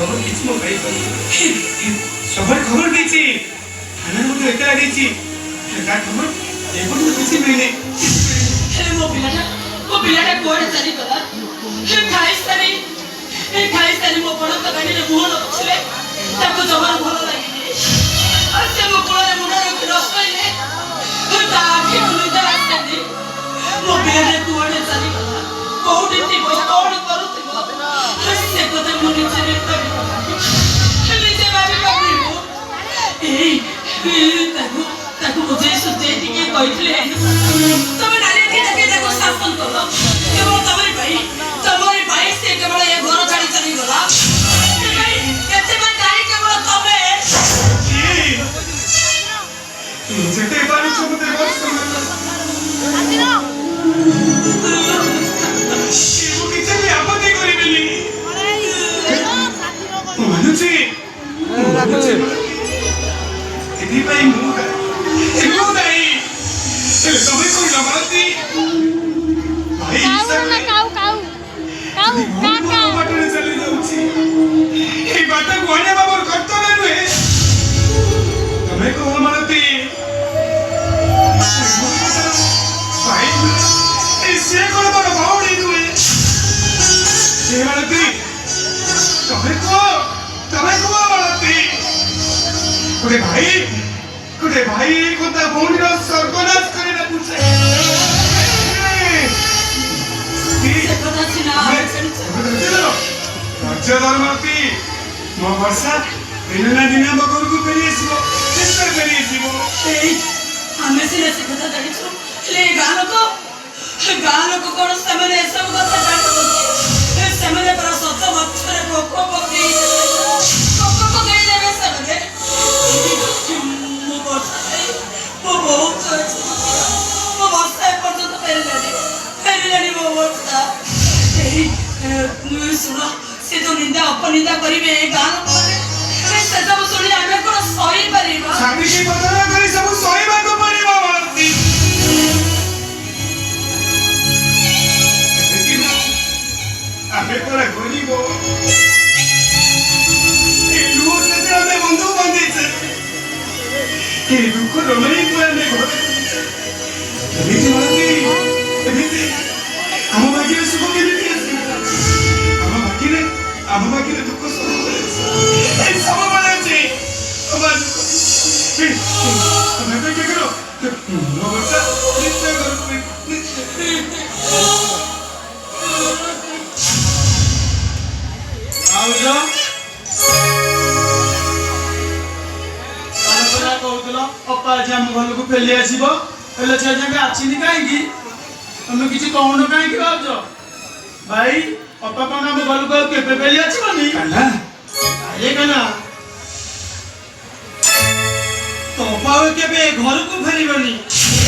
खबर किसी मो भाई सब खबर देछि थाना में एतला देछि का खबर एपन किसी मिले हे मो पिलाटा कोड़े चली गला हे खाइस तरी मो बड़ तो गाड़ी रे मुह नछले ताको जमार भलो लागिनी आ से मो कोड़े मुंडा रखि रसइले हे ता आखि मुंडा आसनी मो पिलाटा कोड़े चली गला कोउडी थिबो कोड करूथिबो से कते मो निचे रे करी निचे बाबी बाबी ए ताको बुझे सुझे टिके कइथले तमे नाली के ताको शासन करो केवल तमरी भाई से केवल ये घर छाड़ी चली गला भाई केते में गाड़ी केवल तमे जेते बारी छमते बस आदिनो शिवु किसे भी आपत्ति करिबेली मानुची एदी भाई मु दाई तमे कोई लमाती भाई काऊ बाटरे चली जाउची ए बाटा गोणे बाबर कर्तव्य नुहे तमे को मानती भाई ए से कोन बड़ भावड़ी नुहे से मानती तमे को मानती कुडे भाई कोता बोंडीर सर्वनाश करे ना पूछे से पता छिना राज्य धर्मती मो वर्षा दिना दिना बगर को फेरिएसिबो चेष्टा करिएसिबो ए हमें से कथा जानि छु ले गानो को कोन समय सब कथा जानि ए समय पर सत बच्चरे कोको पकई देबे समय मो वर्षा पर्यंत फेरिलानी मो वर्षा सुनो से जो निंदा अपनिंदा करिवे गान करे से सब सुनी हमें कोन सही परिबा शादी की बदला करी सब सही बात परिबा मानती लेकिन आबे कोरा गरीबो ए लुओ से हमें बंधु बंदी छे के दुख रमणी कोने घर एमिति मानती एमिति हम भाग्य सुख केमिति आम बाकी दुख सब सब बने छी तुम्हें क्या करो वर्षा निश्चय अप्पा आज आम घर को फेली आसब आसनी कहीं तुम किसी कहन कहीं भाज भाई अप्पा कौन आम घर को केबे फेली आसबनी अरे कना तो अप्पा केबे घर को फेरबनी